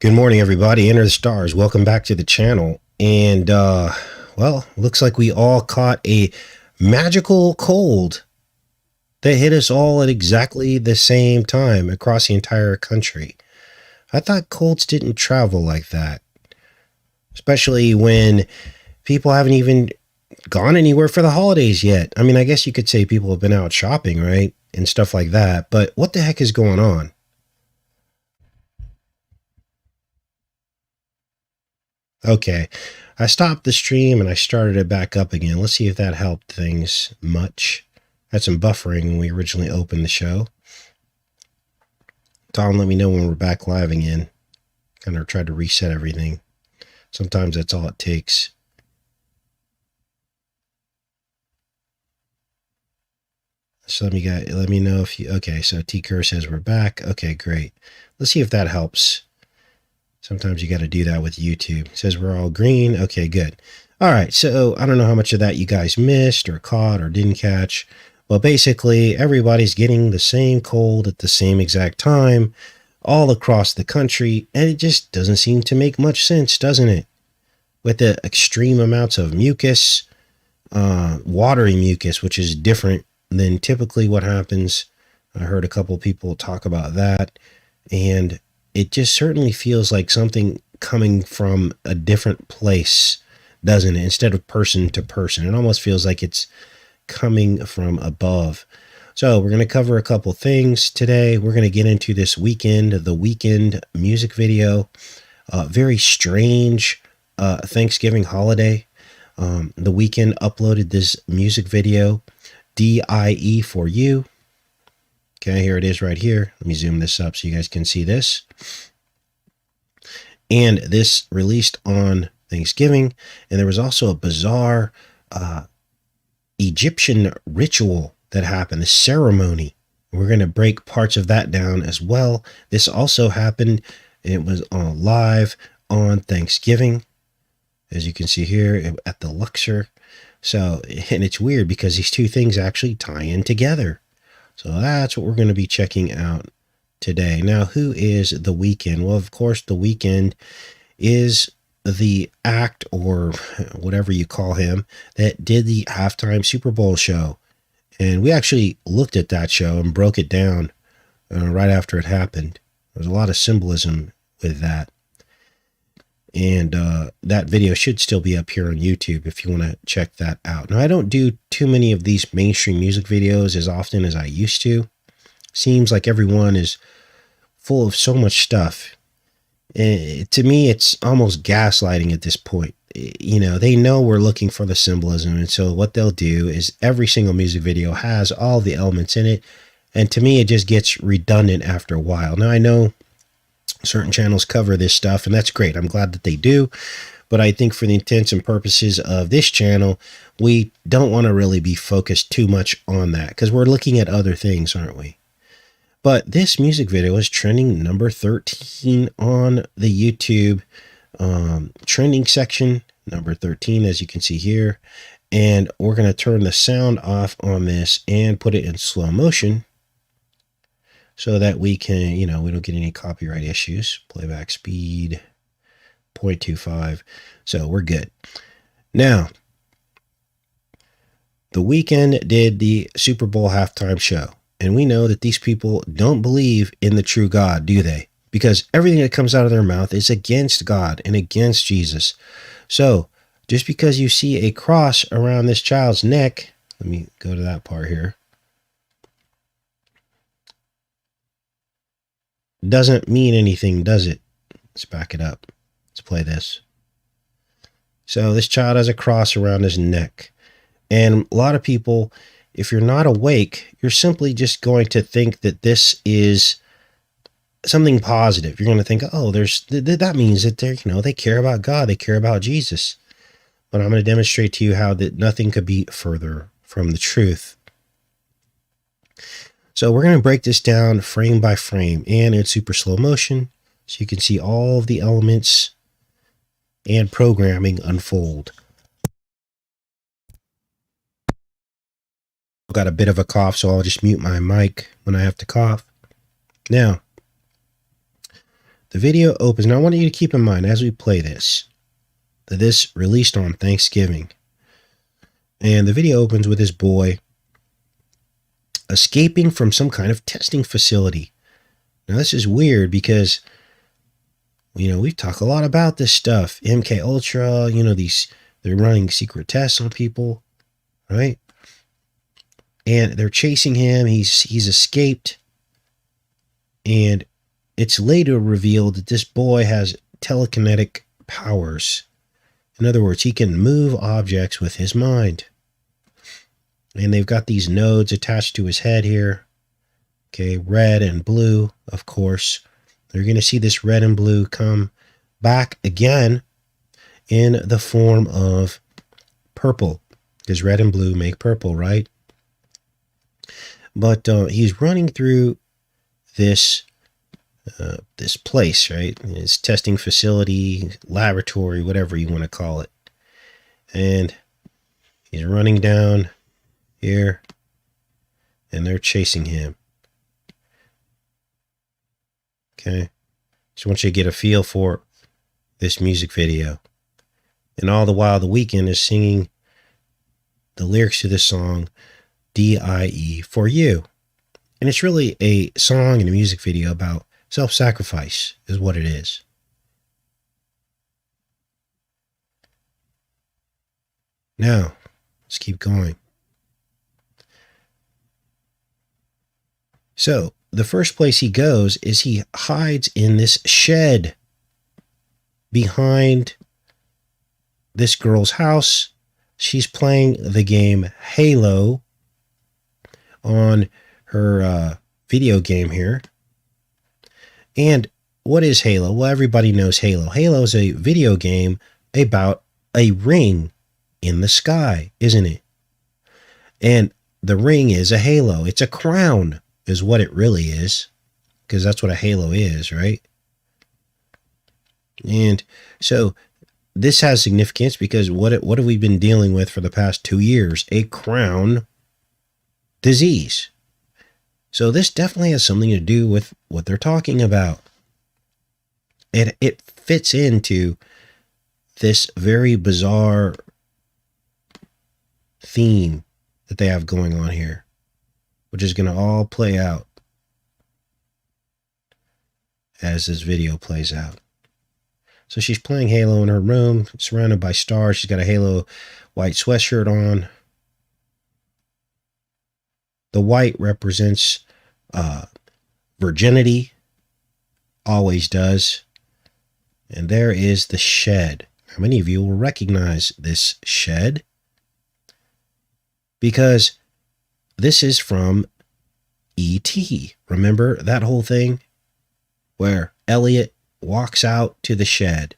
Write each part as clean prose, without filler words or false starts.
Good morning, everybody. Enter the stars. Welcome back to the channel. And, well, looks like we all caught a magical cold that hit us all at exactly the same time across the entire country. I thought colds didn't travel like that, especially when people haven't even gone anywhere for the holidays yet. I mean, I guess you could say people have been out shopping, right? And stuff like that. But what the heck is going on? Okay, I stopped the stream and I started it back up again. Let's see if that helped things much. Had some buffering when we originally opened the show. Tom, let me know when we're back live again. Kind of tried to reset everything. Sometimes that's all it takes. So let me know if you, okay, so T Kerr says we're back. Okay, great. Let's see if that helps. Sometimes you got to do that with YouTube. It says we're all green. Okay, good. All right, so I don't know how much of that you guys missed or caught or didn't catch. Well, basically, everybody's getting the same cold at the same exact time all across the country, and it just doesn't seem to make much sense, doesn't it? With the extreme amounts of mucus, watery mucus, which is different than typically what happens. I heard a couple people talk about that, and it just certainly feels like something coming from a different place, doesn't it? Instead of person to person, it almost feels like it's coming from above. So we're going to cover a couple things today. We're going to get into this Weeknd, the Weeknd music video, very strange Thanksgiving holiday. The Weeknd uploaded this music video, Die4U. Okay, here it is right here. Let me zoom this up so you guys can see this. And this released on Thanksgiving. And there was also a bizarre Egyptian ritual that happened, a ceremony. We're going to break parts of that down as well. This also happened. It was on live on Thanksgiving, as you can see here at the Luxor. So, and it's weird because these two things actually tie in together. So that's what we're going to be checking out today. Now, who is The Weeknd? Well, of course, The Weeknd is the act, or whatever you call him, that did the halftime Super Bowl show. And we actually looked at that show and broke it down right after it happened. There's a lot of symbolism with that. And that video should still be up here on YouTube if you want to check that out. Now, I don't do too many of these mainstream music videos as often as I used to. Seems like everyone is full of so much stuff. To me, it's almost gaslighting at this point. You know, they know we're looking for the symbolism. And so what they'll do is every single music video has all the elements in it. And to me, it just gets redundant after a while. Now, I know certain channels cover this stuff, and that's great. I'm glad that they do. But I think for the intents and purposes of this channel, we don't want to really be focused too much on that because we're looking at other things, aren't we? But this music video is trending number 13 on the YouTube trending section, number 13, as you can see here. And we're going to turn the sound off on this and put it in slow motion so that we can, you know, we don't get any copyright issues. Playback speed 0.25. So we're good. Now, The Weeknd did the Super Bowl halftime show. And we know that these people don't believe in the true God, do they? Because everything that comes out of their mouth is against God and against Jesus. So just because you see a cross around this child's neck, let me go to that part here, doesn't mean anything, does it? Let's back it up. Let's play this. So this child has a cross around his neck. And a lot of people, if you're not awake, you're simply just going to think that this is something positive. You're going to think, oh, that means that they care about God, they care about Jesus. But I'm going to demonstrate to you how that nothing could be further from the truth. So we're going to break this down frame by frame and in super slow motion so you can see all of the elements and programming unfold. I've got a bit of a cough, so I'll just mute my mic when I have to cough. Now, the video opens. Now I want you to keep in mind as we play this, that this released on Thanksgiving. And the video opens with this boy escaping from some kind of testing facility. Now this is weird because, you know, we've talked a lot about this stuff. MK Ultra, you know, they're running secret tests on people, right? And they're chasing him. He's escaped. And it's later revealed that this boy has telekinetic powers. In other words, he can move objects with his mind. And they've got these nodes attached to his head here. Okay, red and blue, of course. They're going to see this red and blue come back again in the form of purple. Because red and blue make purple, right? But he's running through this place, right? His testing facility, laboratory, whatever you want to call it. And he's running down here, and they're chasing him. Okay. Just want you to get a feel for this music video. And all the while, The Weeknd is singing the lyrics to this song, Die4U. And it's really a song and a music video about self-sacrifice is what it is. Now, let's keep going. So, the first place he goes is he hides in this shed behind this girl's house. She's playing the game Halo on her video game here. And what is Halo? Well, everybody knows Halo. Halo is a video game about a ring in the sky, isn't it? And the ring is a halo. It's a crown is what it really is, because that's what a halo is, right? And so this has significance because what have we been dealing with for the past 2 years? A crown disease. So this definitely has something to do with what they're talking about. And it fits into this very bizarre theme that they have going on here, which is going to all play out as this video plays out. So she's playing Halo in her room, surrounded by stars. She's got a Halo white sweatshirt on. The white represents virginity, always does. And there is the shed. How many of you will recognize this shed? Because this is from E.T. Remember that whole thing where Elliot walks out to the shed,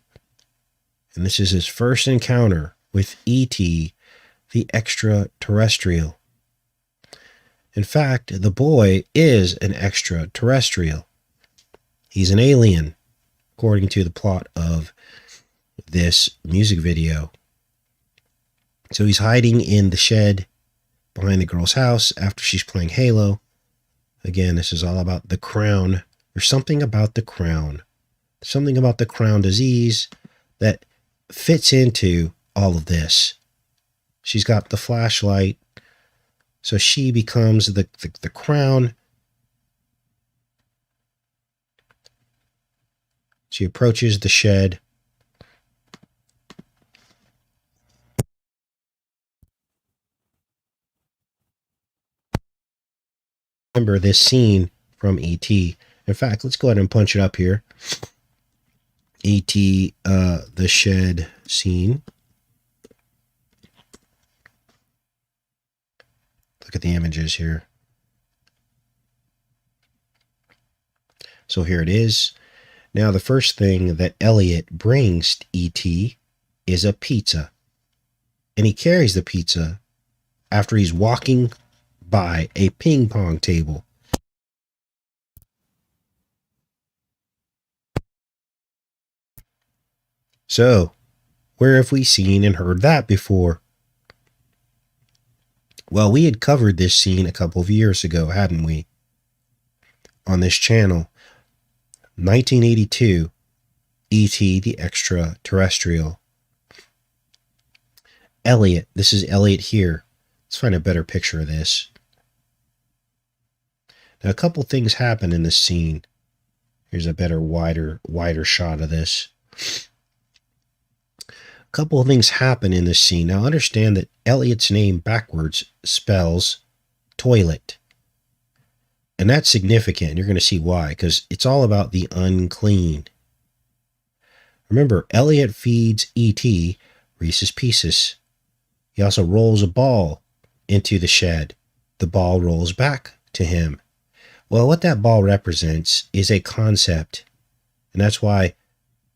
and this is his first encounter with E.T., the extraterrestrial. In fact, the boy is an extraterrestrial. He's an alien, according to the plot of this music video. So he's hiding in the shed behind the girl's house after she's playing Halo. Again, this is all about the crown. There's something about the crown. Something about the crown disease that fits into all of this. She's got the flashlight, so she becomes the crown. She approaches the shed. Remember this scene from E.T. In fact, let's go ahead and punch it up here. E.T. The shed scene. Look at the images here. So here it is. Now the first thing that Elliot brings to E.T. is a pizza. And he carries the pizza after he's walking by a ping pong table. So, where have we seen and heard that before? Well, we had covered this scene a couple of years ago, hadn't we? On this channel. 1982, E.T. the Extraterrestrial. Elliot, this is Elliot here. Let's find a better picture of this. Now, a couple things happen in this scene. Here's a better, wider shot of this. A couple of things happen in this scene. Now, understand that Elliot's name backwards spells toilet. And that's significant. You're going to see why, because it's all about the unclean. Remember, Elliot feeds E.T. Reese's Pieces. He also rolls a ball into the shed. The ball rolls back to him. Well, what that ball represents is a concept. And that's why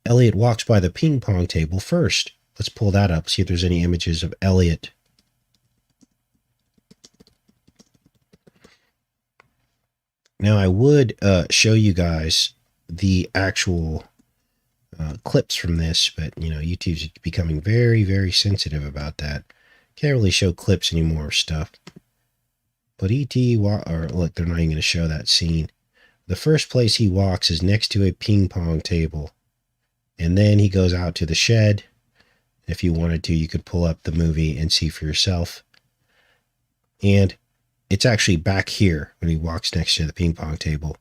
Elliot walks by the ping pong table first. Let's pull that up, see if there's any images of Elliot. Now, I would show you guys the actual clips from this, but, you know, YouTube's becoming very, very sensitive about that. Can't really show clips anymore of stuff. But E.T. look, they're not even going to show that scene. The first place he walks is next to a ping pong table. And then he goes out to the shed. If you wanted to, you could pull up the movie and see for yourself. And it's actually back here when he walks next to the ping pong table.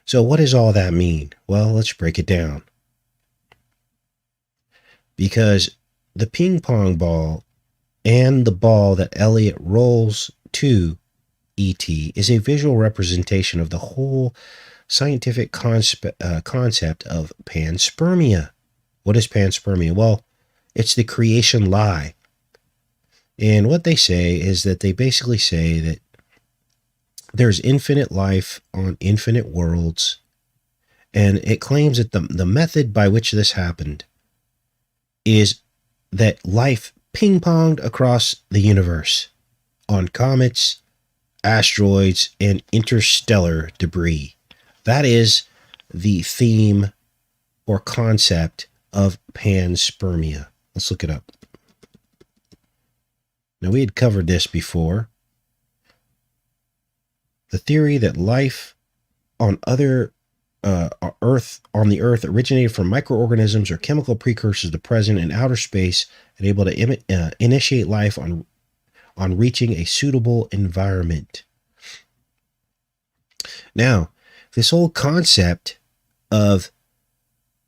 So what does all that mean? Well, let's break it down. Because the ping pong ball and the ball that Elliot rolls to E.T. is a visual representation of the whole scientific concept of panspermia. What is panspermia? Well, it's the creation lie. And what they say is that they basically say that there's infinite life on infinite worlds. And it claims that the method by which this happened is that life ping-ponged across the universe on comets, asteroids, and interstellar debris. That is the theme or concept of panspermia. Let's look it up. Now, we had covered this before. The theory that life on the Earth originated from microorganisms or chemical precursors to present in outer space and able to initiate life on reaching a suitable environment. Now, this whole concept of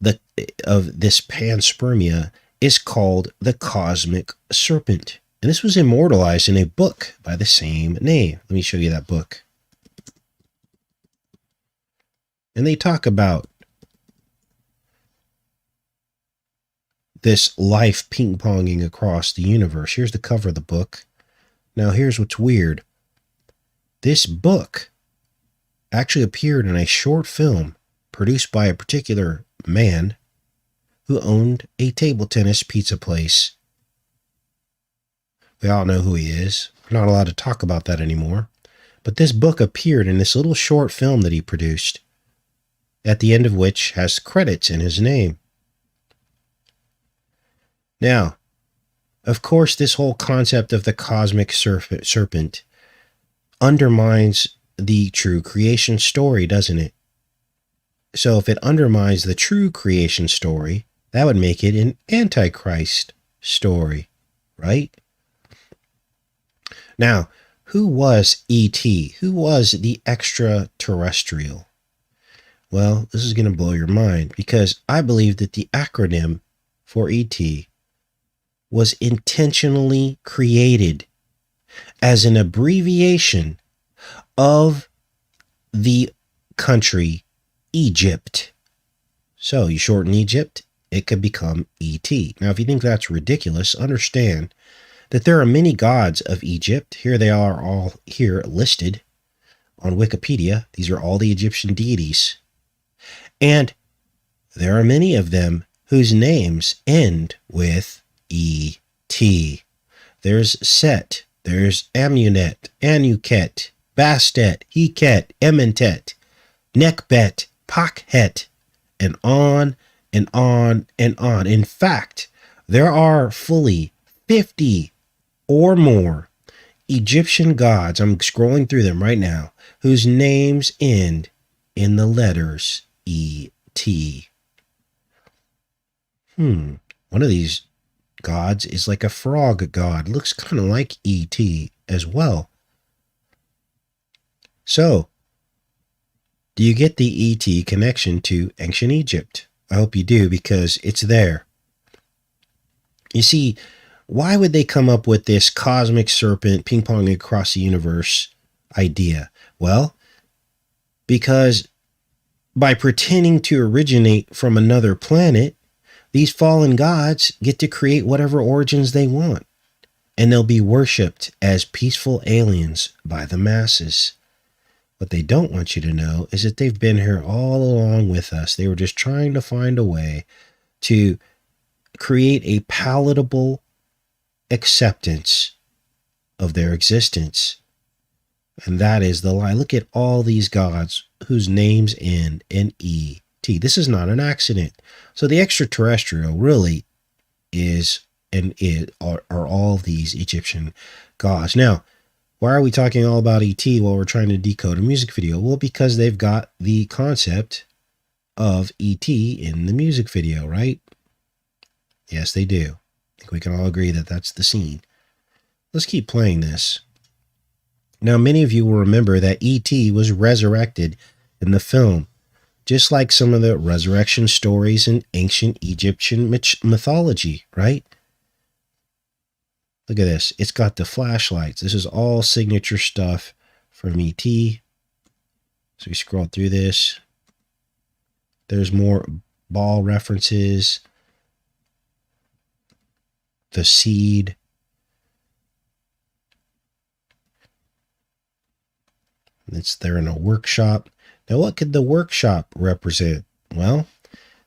this panspermia is called the cosmic serpent. And this was immortalized in a book by the same name. Let me show you that book. And they talk about this life ping-ponging across the universe. Here's the cover of the book. Now, here's what's weird. This book actually appeared in a short film produced by a particular man who owned a table tennis pizza place. We all know who he is. We're not allowed to talk about that anymore. But this book appeared in this little short film that he produced, at the end of which has credits in his name. Now, of course, this whole concept of the cosmic serpent undermines the true creation story, doesn't it? So if it undermines the true creation story, that would make it an Antichrist story, right? Now, who was E.T.? Who was the extraterrestrial? Well, this is going to blow your mind, because I believe that the acronym for E.T. was intentionally created as an abbreviation of the country Egypt. So you shorten Egypt, it could become E.T. Now, if you think that's ridiculous, understand that there are many gods of Egypt. Here they are all here listed on Wikipedia. These are all the Egyptian deities. And there are many of them whose names end with E.T. There's Set, there's Amunet, Anuket, Bastet, Heket, Ementet, Nekbet, Pakhet, and on and on and on. In fact, there are fully 50 or more Egyptian gods, I'm scrolling through them right now, whose names end in the letters E.T. One of these gods is like a frog god. Looks kind of like E.T. as well. So, do you get the E.T. connection to ancient Egypt? I hope you do, because it's there. You see, why would they come up with this cosmic serpent ping-ponging across the universe idea? Well, because by pretending to originate from another planet, these fallen gods get to create whatever origins they want, and they'll be worshipped as peaceful aliens by the masses. What they don't want you to know is that they've been here all along with us. They were just trying to find a way to create a palatable acceptance of their existence. And that is the lie. Look at all these gods whose names end in E.T. This is not an accident. So the extraterrestrial really is are all these Egyptian gods. Now, why are we talking all about E.T. while we're trying to decode a music video? Well, because they've got the concept of E.T. in the music video, right? Yes, they do. I think we can all agree that that's the scene. Let's keep playing this. Now, many of you will remember that E.T. was resurrected in the film, just like some of the resurrection stories in ancient Egyptian mythology, right? Look at this. It's got the flashlights. This is all signature stuff from E.T. So we scroll through this. There's more ball references. The seed. They're in a workshop. Now, what could the workshop represent? Well,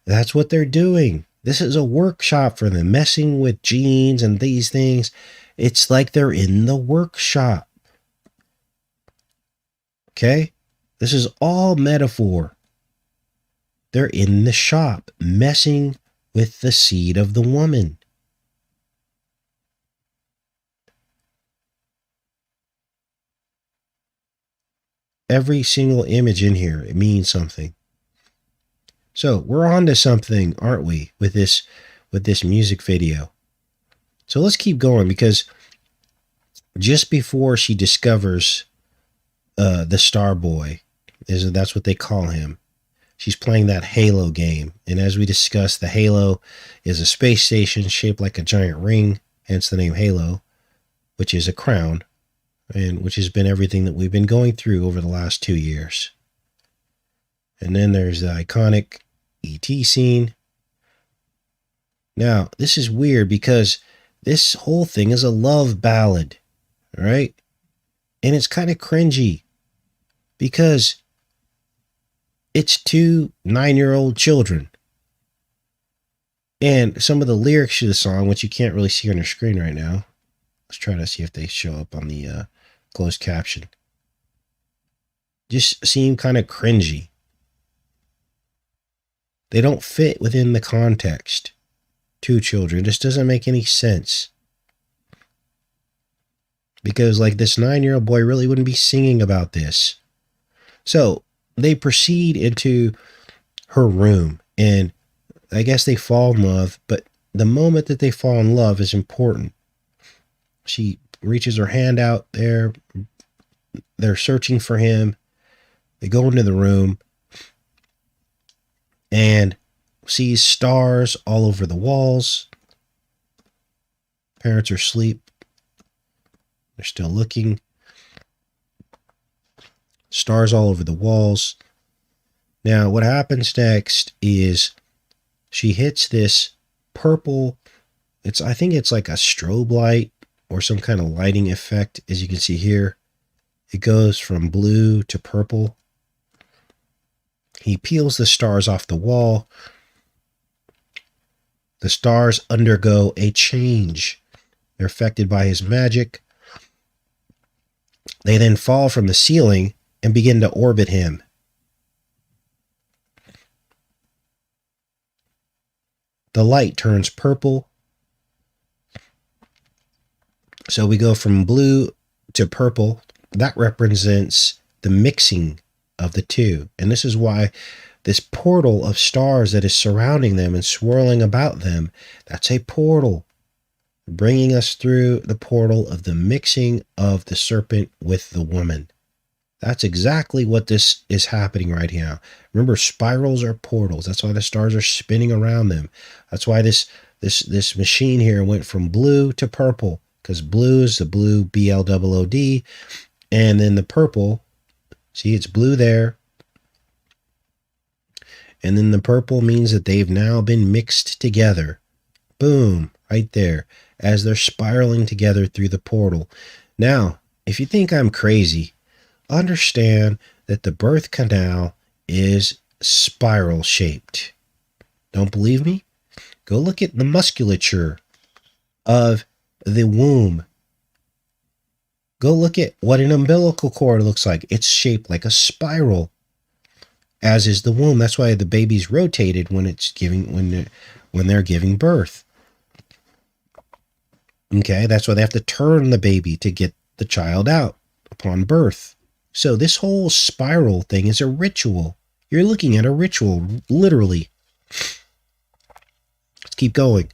that's what they're doing. This is a workshop for them, messing with genes and these things. It's like they're in the workshop. Okay? This is all metaphor. They're in the shop, messing with the seed of the woman. Every single image in here, it means something. So we're on to something, aren't we, with this music video? So let's keep going, because just before she discovers the Star Boy, that's what they call him, she's playing that Halo game. And as we discussed, the Halo is a space station shaped like a giant ring, hence the name Halo, which is a crown, and which has been everything that we've been going through over the last 2 years. And then there's the iconic E.T. scene. Now, this is weird because this whole thing is a love ballad, right? And it's kind of cringy because it's 2 9-year-old children. And some of the lyrics to the song, which you can't really see on your screen right now. Let's try to see if they show up on the closed caption. Just seem kind of cringy. They don't fit within the context. 2 children. It just doesn't make any sense. Because like this 9-year-old boy really wouldn't be singing about this. So they proceed into her room, and I guess they fall in love, but the moment that they fall in love is important. She reaches her hand out there. They're searching for him. They go into the room and sees stars all over the walls. Parents are asleep. They're still looking. Stars all over the walls. Now, what happens next is she hits this purple, I think it's like a strobe light or some kind of lighting effect, as you can see here. It goes from blue to purple. He peels the stars off the wall. The stars undergo a change. They're affected by his magic. They then fall from the ceiling and begin to orbit him. The light turns purple. So we go from blue to purple. That represents the mixing of the two. And this is why this portal of stars that is surrounding them and swirling about them, that's a portal bringing us through the portal of the mixing of the serpent with the woman. That's exactly what this is happening right now. Remember, spirals are portals. That's why the stars are spinning around them. That's why this machine here went from blue to purple, because blue is the blue, BLOOD, and then the purple, see, it's blue there. And then the purple means that they've now been mixed together. Boom, right there, as they're spiraling together through the portal. Now, if you think I'm crazy, understand that the birth canal is spiral shaped. Don't believe me? Go look at the musculature of the womb. Go look at what an umbilical cord looks like. It's shaped like a spiral, as is the womb. That's why the baby's rotated when they're giving birth. Okay, that's why they have to turn the baby to get the child out upon birth. So this whole spiral thing is a ritual. You're looking at a ritual, literally. Let's keep going.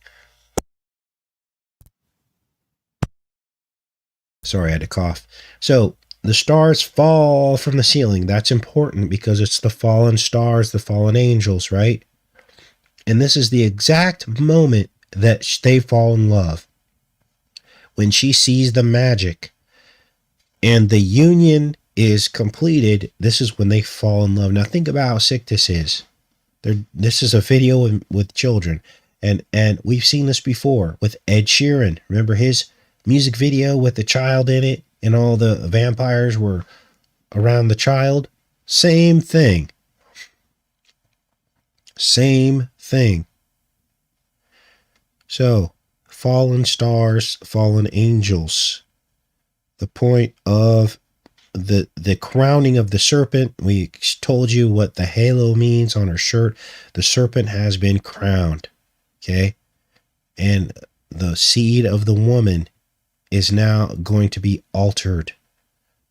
Sorry, I had to cough. So the stars fall from the ceiling. That's important because it's the fallen stars, the fallen angels, right? And this is the exact moment that they fall in love. When she sees the magic and the union is completed, this is when they fall in love. Now think about how sick this is. This is a video with children, and we've seen this before with Ed Sheeran. Remember his music video with the child in it, and all the vampires were around the child? Same thing. Same thing. So, fallen stars, fallen angels. The point of the crowning of the serpent, we told you what the halo means on her shirt. The serpent has been crowned, okay? And the seed of the woman is now going to be altered.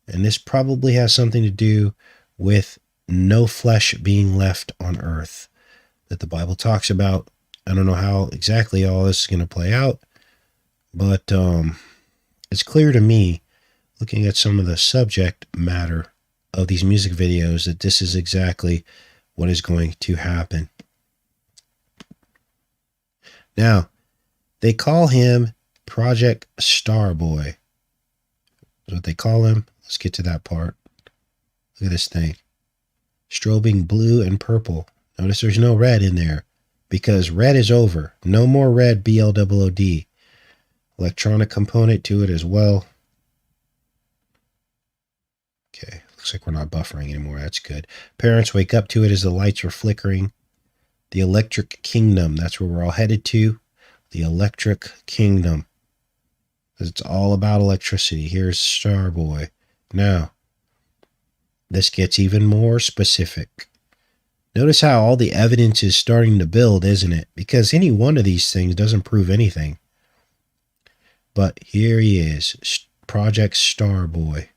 And this probably has something to do with no flesh being left on earth that the Bible talks about. I don't know how exactly all this is going to play out, but it's clear to me, looking at some of the subject matter of these music videos, that this is exactly what is going to happen. Now, they call him Project Starboy. That's what they call him. Let's get to that part. Look at this thing. Strobing blue and purple. Notice there's no red in there, because red is over. No more red, BLOOD. Electronic component to it as well. Okay, looks like we're not buffering anymore. That's good. Parents wake up to it as the lights are flickering. The electric kingdom. That's where we're all headed to. The electric kingdom. It's all about electricity. Here's Starboy. Now, this gets even more specific. Notice how all the evidence is starting to build, isn't it? Because any one of these things doesn't prove anything. But here he is, Project Starboy.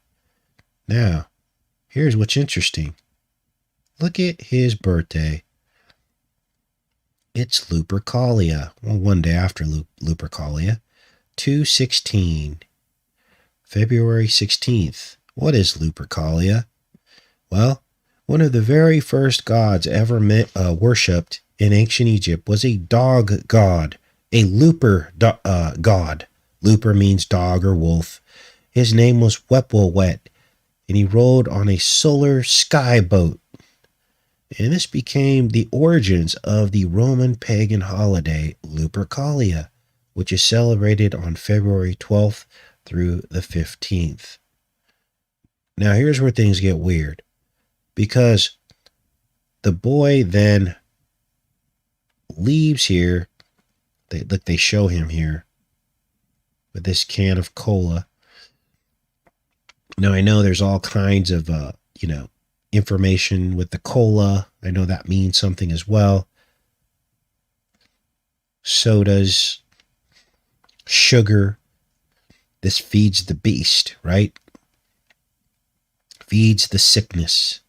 Now, here's what's interesting. Look at his birthday. It's Lupercalia. Well, one day after Lupercalia. 2/16. February 16th. What is Lupercalia? Well, one of the very first gods ever worshipped in ancient Egypt was a dog god, a looper god. Looper means dog or wolf. His name was Wepwawet, and he rode on a solar sky boat. And this became the origins of the Roman pagan holiday Lupercalia, which is celebrated on February 12th through the 15th. Now here's where things get weird, because the boy then leaves here. They show him here with this can of cola. Now I know there's all kinds of information with the cola. I know that means something as well. Sodas, sugar. This feeds the beast, right? Feeds the sickness.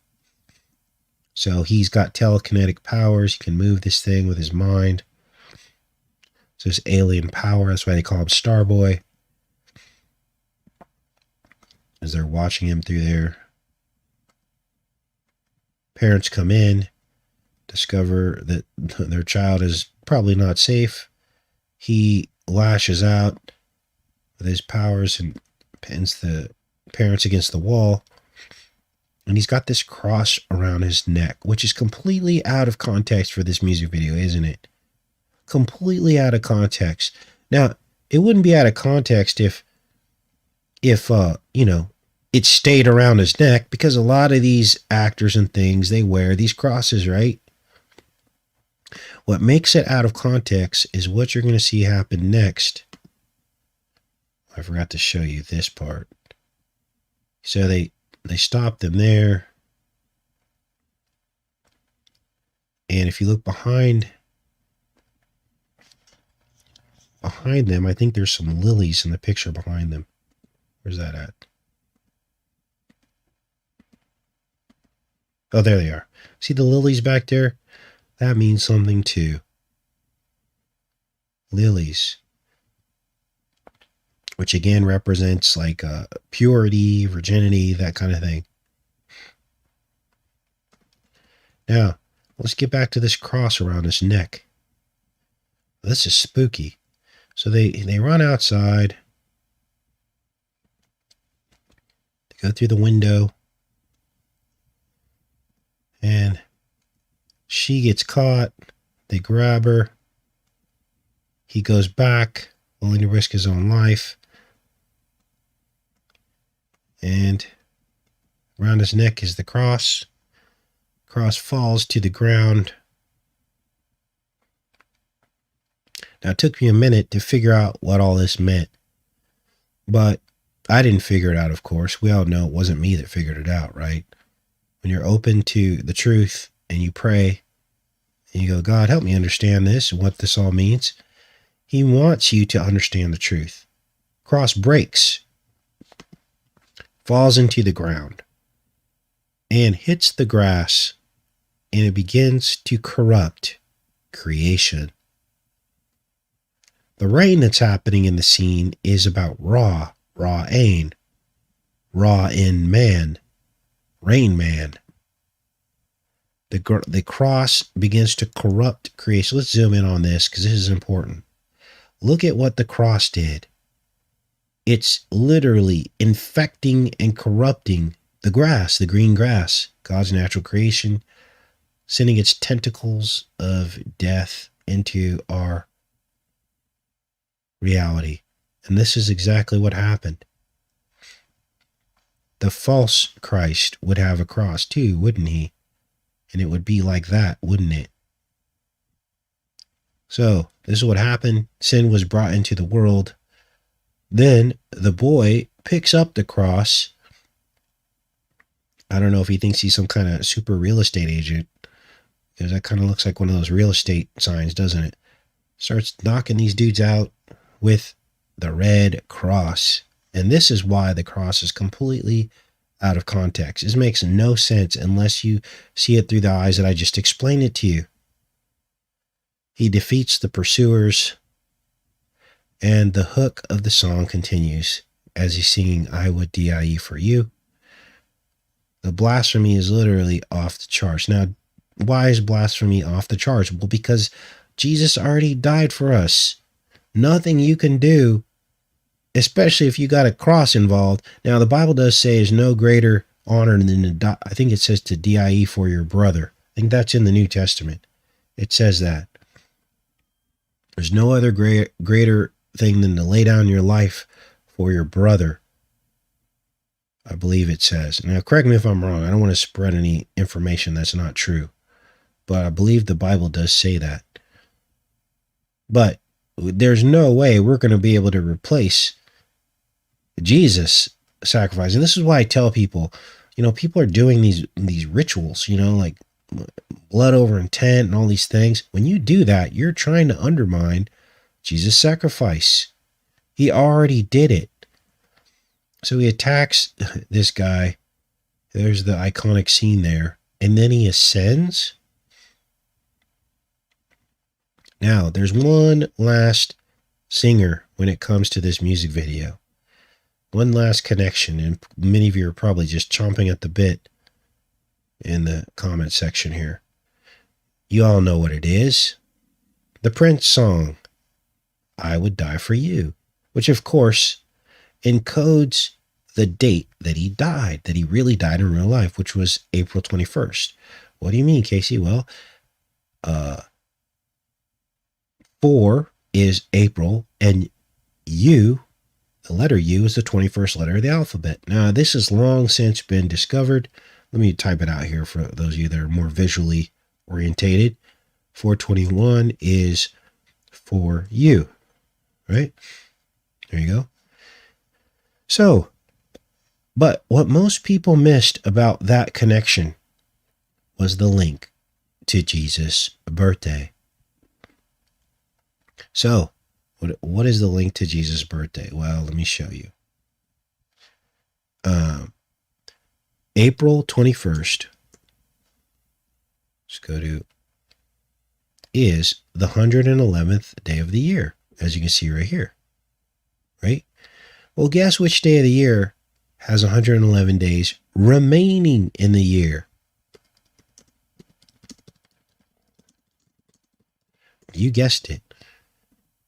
So he's got telekinetic powers. He can move this thing with his mind. So this alien power, that's why they call him Starboy. As they're watching him through there. Parents come in, discover that their child is probably not safe. He lashes out with his powers and pins the parents against the wall. And he's got this cross around his neck, which is completely out of context for this music video, isn't it? Completely out of context. Now, it wouldn't be out of context if it stayed around his neck, because a lot of these actors and things, they wear these crosses, right? What makes it out of context is what you're going to see happen next. I forgot to show you this part. So they stopped them there. And if you look behind them, I think there's some lilies in the picture behind them. Where's that at? Oh, there they are. See the lilies back there? That means something too. Lilies. Which again represents like purity, virginity, that kind of thing. Now, let's get back to this cross around his neck. This is spooky. So they run outside. They go through the window. And she gets caught. They grab her. He goes back, willing to risk his own life. And around his neck is the cross. Cross falls to the ground. Now, it took me a minute to figure out what all this meant. But I didn't figure it out, of course. We all know it wasn't me that figured it out, right? When you're open to the truth and you pray and you go, God, help me understand this and what this all means. He wants you to understand the truth. Cross breaks, falls into the ground, and hits the grass, and it begins to corrupt creation. The rain that's happening in the scene is about Ra in man, Rain Man. The cross begins to corrupt creation. Let's zoom in on this because this is important. Look at what the cross did. It's literally infecting and corrupting the grass, the green grass, God's natural creation, sending its tentacles of death into our reality. And this is exactly what happened. The false Christ would have a cross too, wouldn't he? And it would be like that, wouldn't it? So, this is what happened. Sin was brought into the world. Then the boy picks up the cross. I don't know if he thinks he's some kind of super real estate agent, because that kind of looks like one of those real estate signs, doesn't it? Starts knocking these dudes out with the red cross. And this is why the cross is completely out of context. This makes no sense unless you see it through the eyes that I just explained it to you. He defeats the pursuers, and the hook of the song continues as he's singing I would Die4U. The blasphemy is literally off the charts. Now, why is blasphemy off the charts? Well, because Jesus already died for us. Nothing you can do, especially if you got a cross involved. Now, the Bible does say there's no greater honor than to die. I think it says to die for your brother. I think that's in the New Testament. It says that. There's no other greater thing than to lay down your life for your brother. I believe it says. Now, correct me if I'm wrong. I don't want to spread any information that's not true. But I believe the Bible does say that. But there's no way we're going to be able to replace Jesus' sacrifice. And this is why I tell people, people are doing these rituals, like blood over intent and all these things. When you do that, you're trying to undermine Jesus' sacrifice. He already did it. So he attacks this guy. There's the iconic scene there and then he ascends. Now, there's one last singer when it comes to this music video. One last connection, and many of you are probably just chomping at the bit in the comment section here. You all know what it is. The Prince song, I Would Die For You, which of course encodes the date that he died, that he really died in real life, which was April 21st. What do you mean, Casey? Well, 4 is April, and U, the letter U, is the 21st letter of the alphabet. Now, this has long since been discovered. Let me type it out here for those of you that are more visually orientated. 421 is for you, right? There you go. So, but what most people missed about that connection was the link to Jesus' birthday. So, what is the link to Jesus' birthday? Well, let me show you. April 21st, let's go to, is the 111th day of the year, as you can see right here, right? Well, guess which day of the year has 111 days remaining in the year? You guessed it.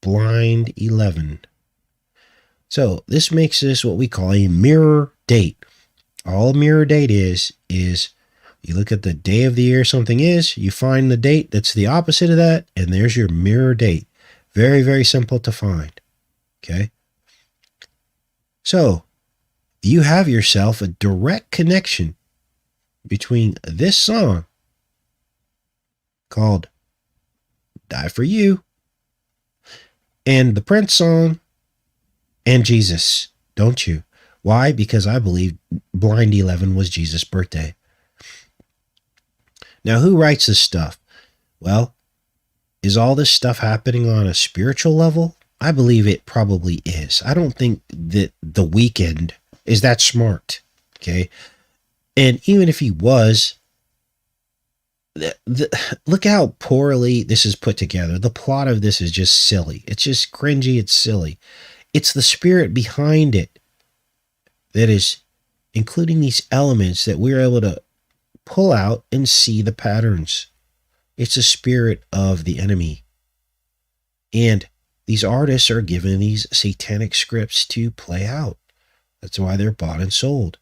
Blind 11. So this makes this what we call a mirror date. All a mirror date is you look at the day of the year something is, you find the date that's the opposite of that, and there's your mirror date. Very, very simple to find. Okay? So, you have yourself a direct connection between this song called Die For You and the Prince song and Jesus, don't you? Why? Because I believe Blind 11 was Jesus' birthday. Now, who writes this stuff? Well, is all this stuff happening on a spiritual level? I believe it probably is. I don't think that The Weeknd is that smart, okay? And even if he was, look how poorly this is put together. The plot of this is just silly. It's just cringy. It's silly. It's the spirit behind it that is including these elements that we're able to pull out and see the patterns. It's a spirit of the enemy. And these artists are given these satanic scripts to play out. That's why they're bought and sold.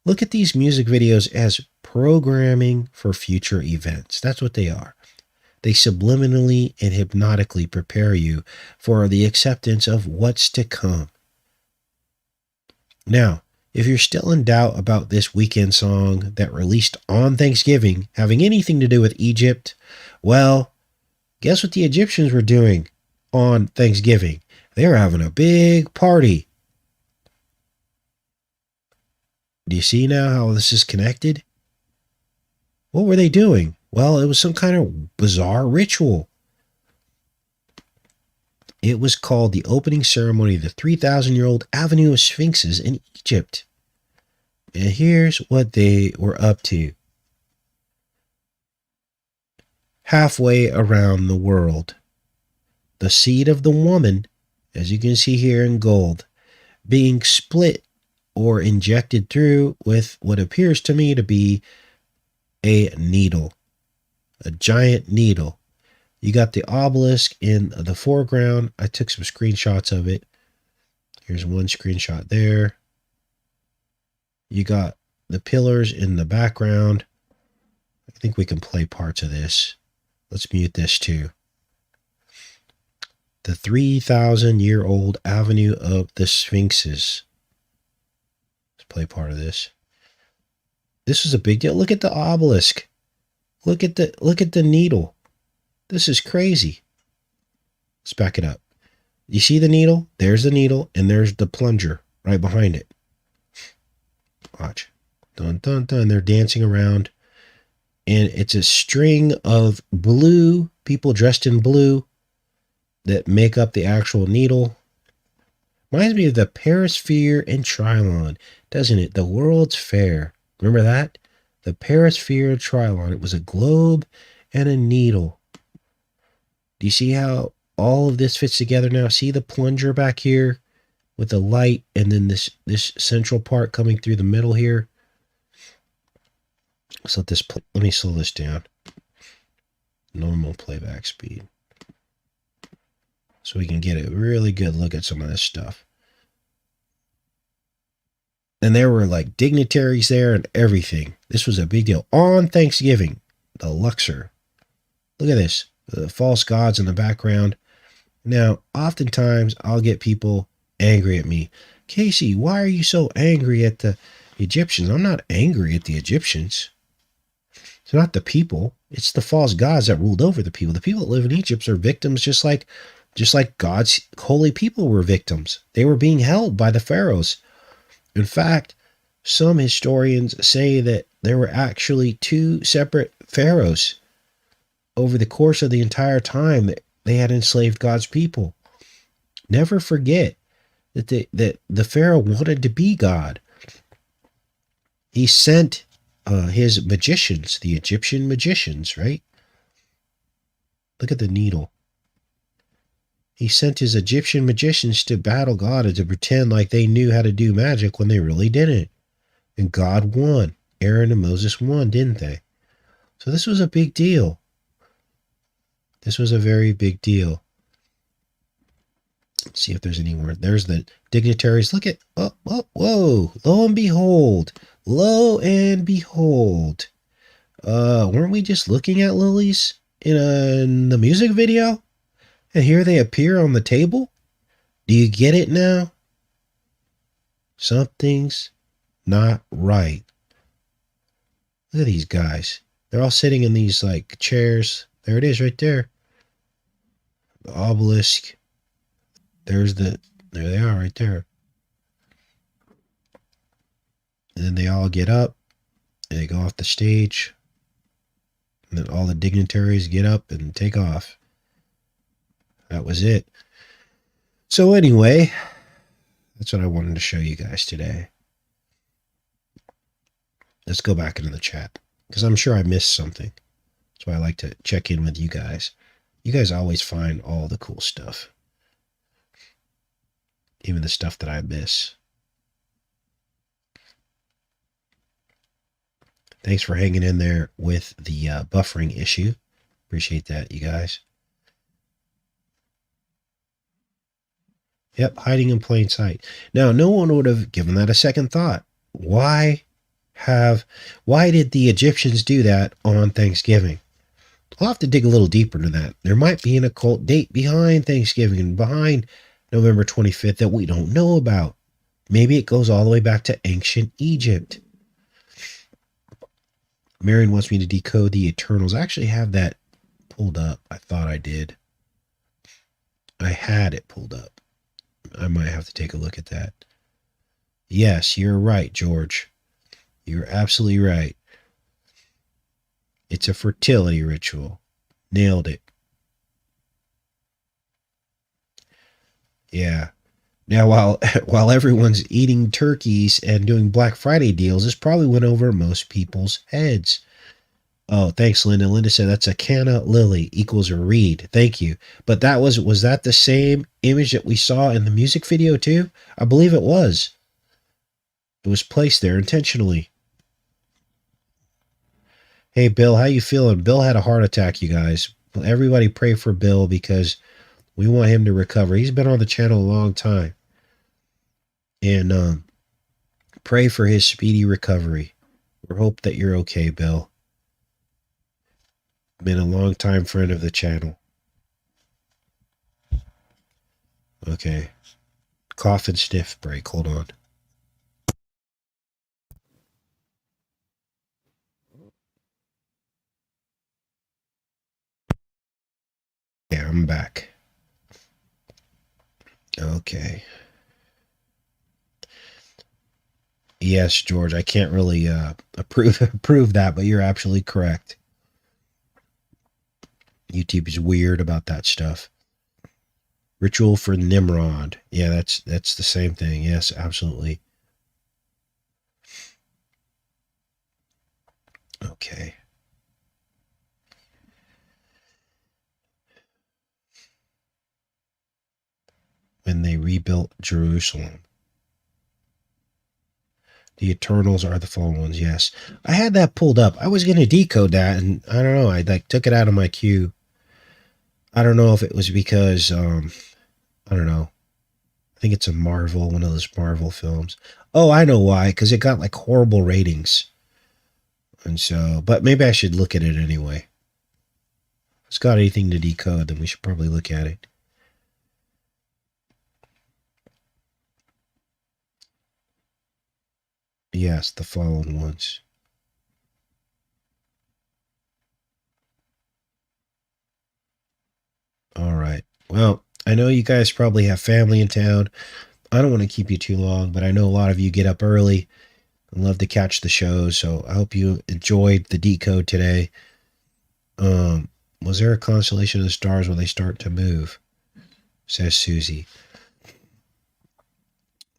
Look at these music videos as programming for future events. That's what they are. They subliminally and hypnotically prepare you for the acceptance of what's to come. Now, if you're still in doubt about this Weeknd song that released on Thanksgiving having anything to do with Egypt, well, guess what the Egyptians were doing on Thanksgiving? They were having a big party. Do you see now how this is connected? What were they doing? Well, it was some kind of bizarre ritual. It was called the opening ceremony of the 3,000-year-old Avenue of Sphinxes in Egypt. And here's what they were up to. Halfway around the world, the seed of the woman, as you can see here in gold, being split or injected through with what appears to me to be a needle, a giant needle. You got the obelisk in the foreground. I took some screenshots of it. Here's one screenshot there. You got the pillars in the background. I think we can play parts of this. Let's mute this too. The 3,000-year-old Avenue of the Sphinxes. Let's play part of this. This is a big deal. Look at the obelisk. Look at the needle. This is crazy. Let's back it up. You see the needle? There's the needle, and there's the plunger right behind it. Watch. Dun, dun, dun. They're dancing around. And it's a string of blue, people dressed in blue, that make up the actual needle. Reminds me of the Paris Fair and Trilon, doesn't it? The World's Fair. Remember that? The Perisphere Trilon. It was a globe and a needle. Do you see how all of this fits together now? See the plunger back here with the light, and then this central part coming through the middle here. So let me slow this down. Normal playback speed. So we can get a really good look at some of this stuff. And there were like dignitaries there and everything. This was a big deal. On Thanksgiving, the Luxor. Look at this. The false gods in the background. Now, oftentimes I'll get people angry at me. Casey, why are you so angry at the Egyptians? I'm not angry at the Egyptians. It's not the people. It's the false gods that ruled over the people. The people that live in Egypt are victims just like God's holy people were victims. They were being held by the pharaohs. In fact, some historians say that there were actually 2 separate pharaohs over the course of the entire time that they had enslaved God's people. Never forget that the pharaoh wanted to be God. He sent his magicians, the Egyptian magicians, right? Look at the needle. He sent his Egyptian magicians to battle God and to pretend like they knew how to do magic when they really didn't. And God won. Aaron and Moses won, didn't they? So this was a big deal. This was a very big deal. Let's see if there's any more. There's the dignitaries. Look at, whoa. Lo and behold. Weren't we just looking at lilies in the music video? And here they appear on the table? Do you get it now? Something's not right. Look at these guys. They're all sitting in these like chairs. There it is right there. The obelisk. There they are right there. And then they all get up and they go off the stage. And then all the dignitaries get up and take off. That was it. So anyway, that's what I wanted to show you guys today. Let's go back into the chat, because I'm sure I missed something. That's why I like to check in with you guys. You guys always find all the cool stuff. Even the stuff that I miss. Thanks for hanging in there with the buffering issue. Appreciate that, you guys. Yep, hiding in plain sight. Now, no one would have given that a second thought. Why did the Egyptians do that on Thanksgiving? I'll have to dig a little deeper into that. There might be an occult date behind Thanksgiving and behind November 25th that we don't know about. Maybe it goes all the way back to ancient Egypt. Marion wants me to decode the Eternals. I actually have that pulled up. I thought I did. I had it pulled up. I might have to take a look at that. Yes, you're right, George. You're absolutely right. It's a fertility ritual. Nailed it. Yeah. Now, while everyone's eating turkeys and doing Black Friday deals, this probably went over most people's heads. Oh, thanks, Linda. Linda said that's a canna lily equals a reed. Thank you. But was that the same image that we saw in the music video too? I believe it was. It was placed there intentionally. Hey, Bill, how you feeling? Bill had a heart attack, you guys. Everybody pray for Bill because we want him to recover. He's been on the channel a long time. And pray for his speedy recovery. We hope that you're okay, Bill. Been a long time friend of the channel. Okay. Cough and sniff break. Hold on. Yeah, I'm back. Okay. Yes, George, I can't really approve that, but you're absolutely correct. YouTube is weird about that stuff. Ritual for Nimrod. Yeah, that's the same thing. Yes, absolutely. Okay. When they rebuilt Jerusalem. The Eternals are the fallen ones, yes. I had that pulled up. I was going to decode that, and I don't know. I took it out of my queue. I don't know if it was because, I don't know. I think it's a Marvel, one of those Marvel films. Oh, I know why. Because it got horrible ratings. And so, but maybe I should look at it anyway. If it's got anything to decode, then we should probably look at it. Yes, the fallen ones. All right. Well, I know you guys probably have family in town. I don't want to keep you too long, but I know a lot of you get up early and love to catch the shows. So I hope you enjoyed the decode today. Was there a constellation of the stars when they start to move? Says Susie.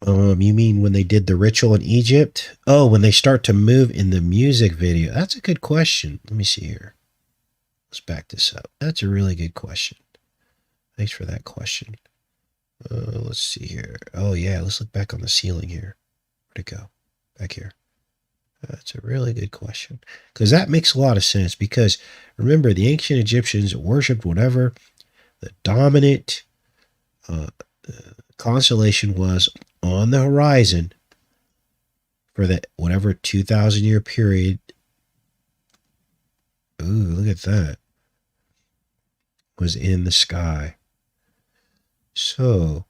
You mean when they did the ritual in Egypt? Oh, when they start to move in the music video. That's a good question. Let me see here. Let's back this up. That's a really good question. Thanks for that question. Let's see here. Oh, yeah. Let's look back on the ceiling here. Where'd it go? Back here. That's a really good question. Because that makes a lot of sense. Because remember, the ancient Egyptians worshipped whatever the dominant constellation was on the horizon for that whatever 2,000 year period. Ooh, look at that. Was in the sky. So,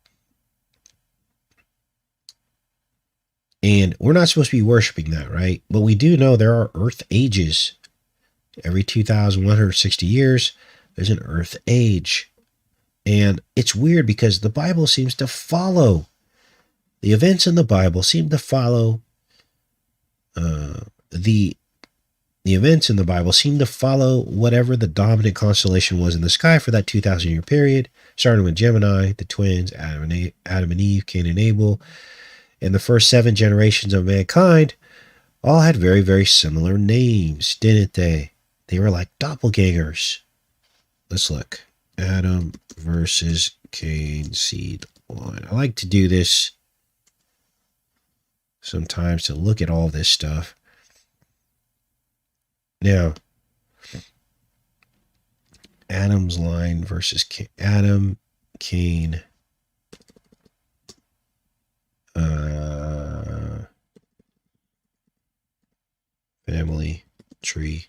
and we're not supposed to be worshiping that, right? But we do know there are Earth ages. Every 2,160 years, there's an Earth age. And it's weird because the Bible seems to follow. The events in the Bible seem to follow the events in the Bible seem to follow whatever the dominant constellation was in the sky for that 2,000 year period, starting with Gemini, the twins, Adam and Eve, Cain and Abel, and the first 7 generations of mankind all had very, very similar names, didn't they? They were like doppelgangers. Let's look. Adam versus Cain seed line. I like to do this sometimes to look at all this stuff. Now, Adam's line versus Adam, Cain, family tree.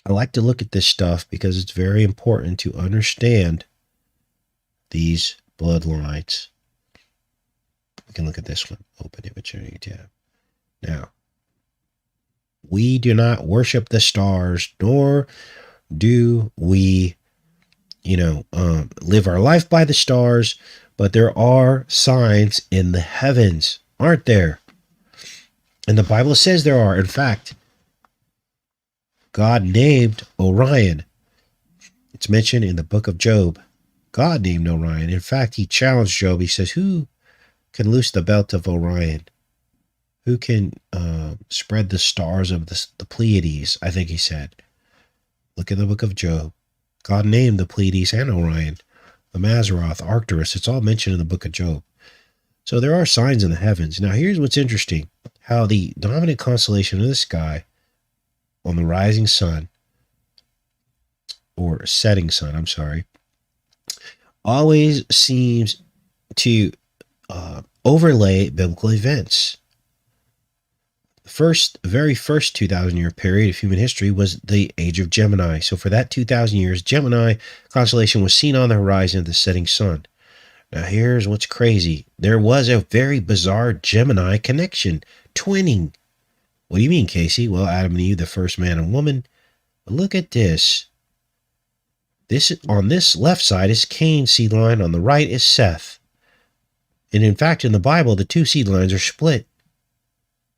I like to look at this stuff because it's very important to understand these bloodlines. We can look at this one. Open image tab. Now, we do not worship the stars, nor do we, live our life by the stars, but there are signs in the heavens, aren't there? And the Bible says there are. In fact, God named Orion. It's mentioned in the book of Job. God named Orion. In fact, he challenged Job. He says, who can loose the belt of Orion? Who can spread the stars of the Pleiades, I think he said. Look at the book of Job. God named the Pleiades and Orion, the Mazzaroth, Arcturus. It's all mentioned in the book of Job. So there are signs in the heavens. Now, here's what's interesting. How the dominant constellation of the sky on the rising sun, or setting sun, I'm sorry, always seems to overlay biblical events. The very first 2,000 year period of human history was the age of Gemini. So for that 2,000 years, Gemini constellation was seen on the horizon of the setting sun. Now here's what's crazy. There was a very bizarre Gemini connection, twinning. What do you mean, Casey? Well, Adam and Eve, the first man and woman. But look at this. On this left side is Cain's seed line. On the right is Seth. And in fact, in the Bible, the two seed lines are split.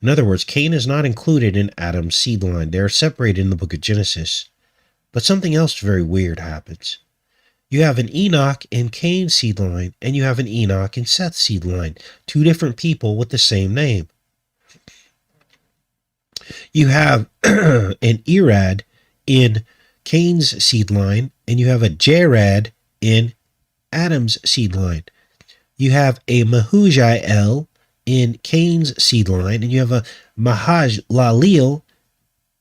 In other words, Cain is not included in Adam's seed line. They are separated in the book of Genesis. But something else very weird happens. You have an Enoch in Cain's seed line, and you have an Enoch in Seth's seed line. Two different people with the same name. You have an Erad in Cain's seed line, and you have a Jared in Adam's seed line. You have a Mahujael in Cain's seed line, and you have a Mahalaleel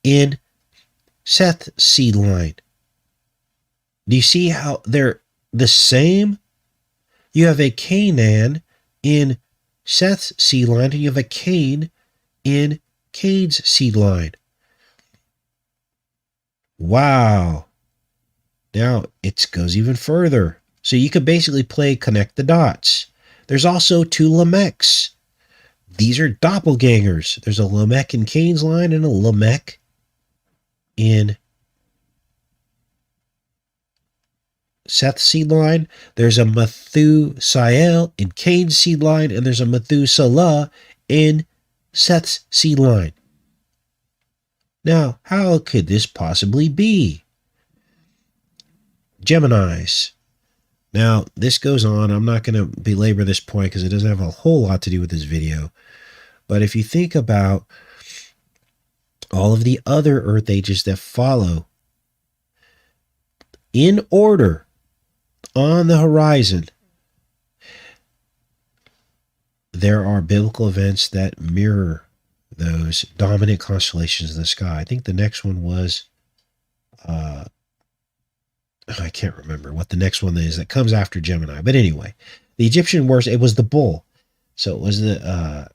in Seth's seed line. Do you see how they're the same? You have a Canaan in Seth's seed line, and you have a Cain in Cain's seed line. Wow. Now it goes even further. So you could basically play connect the dots. There's also two Lamechs. These are doppelgangers. There's a Lamech in Cain's line and a Lamech in Seth's seed line. There's a Methusael in Cain's seed line, and there's a Methuselah in Seth's seed line. Now, how could this possibly be? Geminis. Now, this goes on. I'm not going to belabor this point because it doesn't have a whole lot to do with this video. But if you think about all of the other Earth ages that follow, in order on the horizon, there are biblical events that mirror those dominant constellations in the sky. I think the next one was, I can't remember what the next one is that comes after Gemini. But anyway, the Egyptian wars, it was the bull. So it was the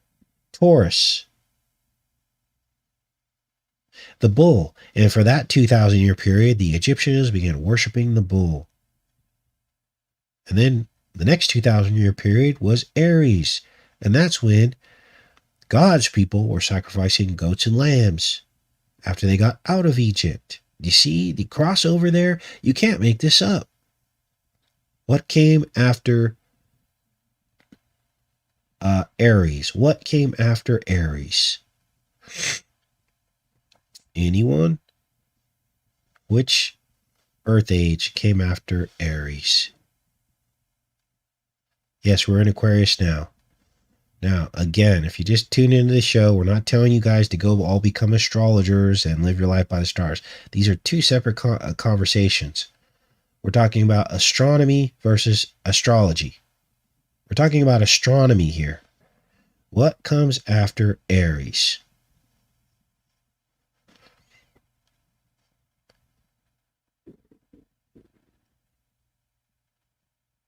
Taurus, the bull. And for that 2,000 year period, the Egyptians began worshiping the bull. And then the next 2,000 year period was Aries. And that's when God's people were sacrificing goats and lambs after they got out of Egypt. You see the crossover there? You can't make this up. What came after Aries? What came after Aries? Anyone? Which Earth age came after Aries? Yes, we're in Aquarius now. Now, again, if you just tune into the show, we're not telling you guys to go all become astrologers and live your life by the stars. These are two separate conversations. We're talking about astronomy versus astrology. We're talking about astronomy here. What comes after Aries?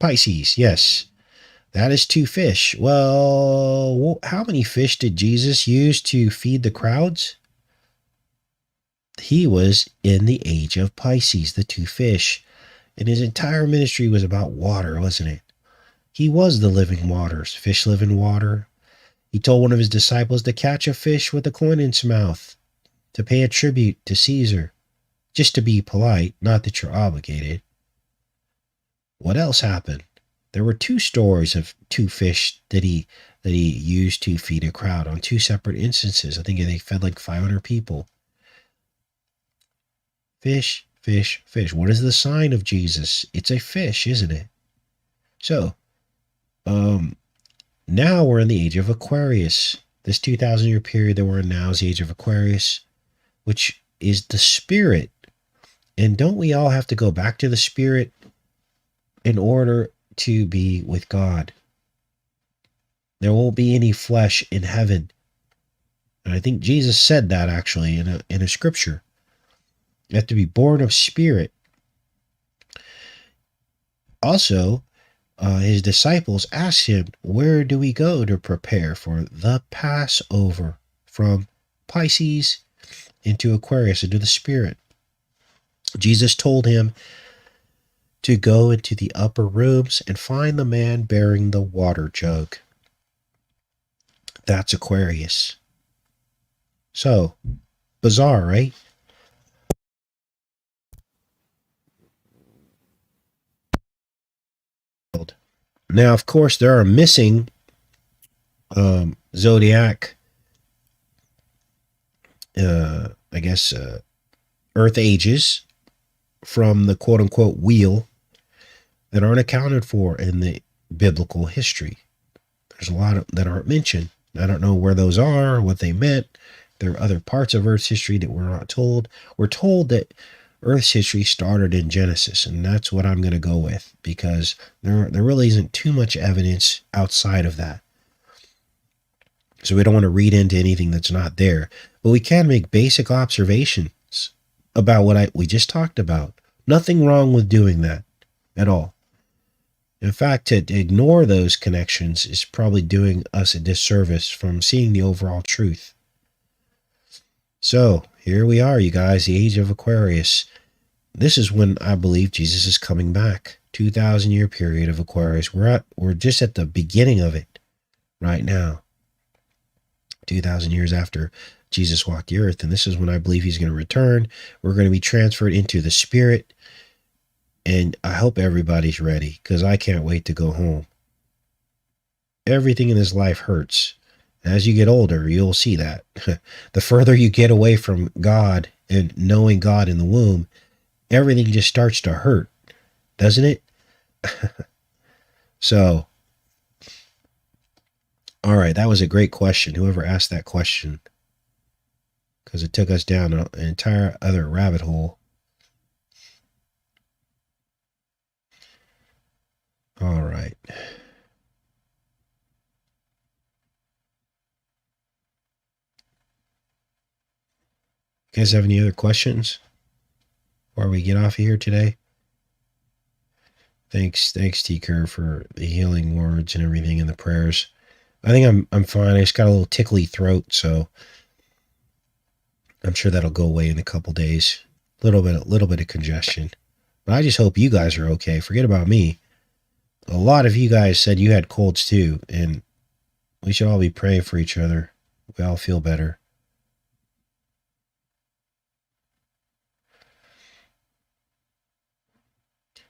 Pisces, yes. That is two fish. Well, how many fish did Jesus use to feed the crowds? He was in the age of Pisces, the two fish. And his entire ministry was about water, wasn't it? He was the living waters. Fish live in water. He told one of his disciples to catch a fish with a coin in its mouth, to pay a tribute to Caesar, just to be polite, not that you're obligated. What else happened? There were two stories of two fish that he used to feed a crowd on two separate instances. I think they fed like 500 people. Fish, fish, fish. What is the sign of Jesus? It's a fish, isn't it? So, now we're in the age of Aquarius. This 2,000 year period that we're in now is the age of Aquarius, which is the spirit. And don't we all have to go back to the spirit in order to be with God? There won't be any flesh in heaven. And I think Jesus said that actually in a scripture. You have to be born of spirit. Also, his disciples asked him, where do we go to prepare for the Passover? From Pisces into Aquarius, into the spirit. Jesus told him to go into the upper rooms and find the man bearing the water jug. That's Aquarius. So, bizarre, right? Now, of course, there are missing zodiac, Earth ages from the quote-unquote wheel that aren't accounted for in the biblical history. There's a lot that aren't mentioned. I don't know where those are, what they meant, There are other parts of Earth's history that we're not told. We're told that Earth's history started in Genesis, and that's what I'm going to go with, because there really isn't too much evidence outside of that. So we don't want to read into anything that's not there. But we can make basic observations about what we just talked about. Nothing wrong with doing that at all. In fact, to ignore those connections is probably doing us a disservice from seeing the overall truth. So here we are, you guys, the age of Aquarius. This is when I believe Jesus is coming back. 2,000-year period of Aquarius. We're just at the beginning of it right now. 2,000 years after Jesus walked the earth, and this is when I believe he's going to return. We're going to be transferred into the spirit, and I hope everybody's ready, because I can't wait to go home. Everything in this life hurts. As you get older, you'll see that. The further you get away from God and knowing God in the womb, everything just starts to hurt, doesn't it? So, all right, that was a great question. Whoever asked that question, because it took us down an entire other rabbit hole. All right. You guys have any other questions before we get off of here today? Thanks, T-Kerr, for the healing words and everything and the prayers. I think I'm fine. I just got a little tickly throat, so I'm sure that'll go away in a couple days. A little bit of congestion. But I just hope you guys are okay. Forget about me. A lot of you guys said you had colds too, and we should all be praying for each other. We all feel better.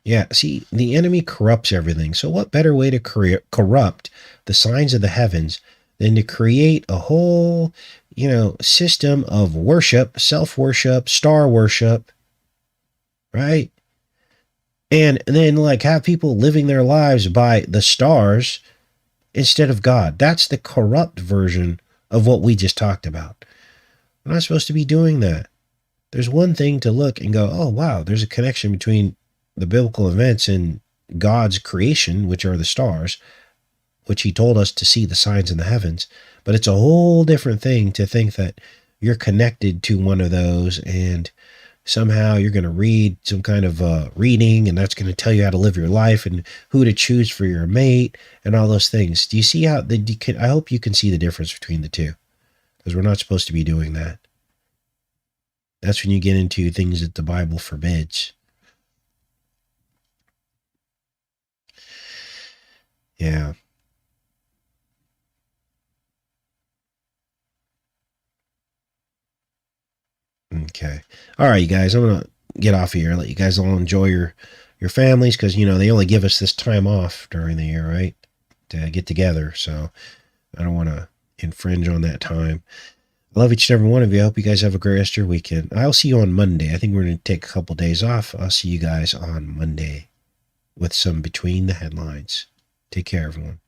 Yeah, see, the enemy corrupts everything. So what better way to corrupt the signs of the heavens than to create a whole, system of worship, self-worship, star worship, right? And then have people living their lives by the stars instead of God. That's the corrupt version of what we just talked about. We're not supposed to be doing that. There's one thing to look and go, oh, wow, there's a connection between the biblical events and God's creation, which are the stars, which he told us to see the signs in the heavens. But it's a whole different thing to think that you're connected to one of those and somehow you're going to read some kind of reading, and that's going to tell you how to live your life and who to choose for your mate and all those things. Do you see how I hope you can see the difference between the two, because we're not supposed to be doing that. That's when you get into things that the Bible forbids. Yeah. Okay. All right, you guys, I'm going to get off of here. Let you guys all enjoy your families, because, they only give us this time off during the year, right? To get together. So I don't want to infringe on that time. I love each and every one of you. I hope you guys have a great rest of your weekend. I'll see you on Monday. I think we're going to take a couple days off. I'll see you guys on Monday with some Between the Headlines. Take care, everyone.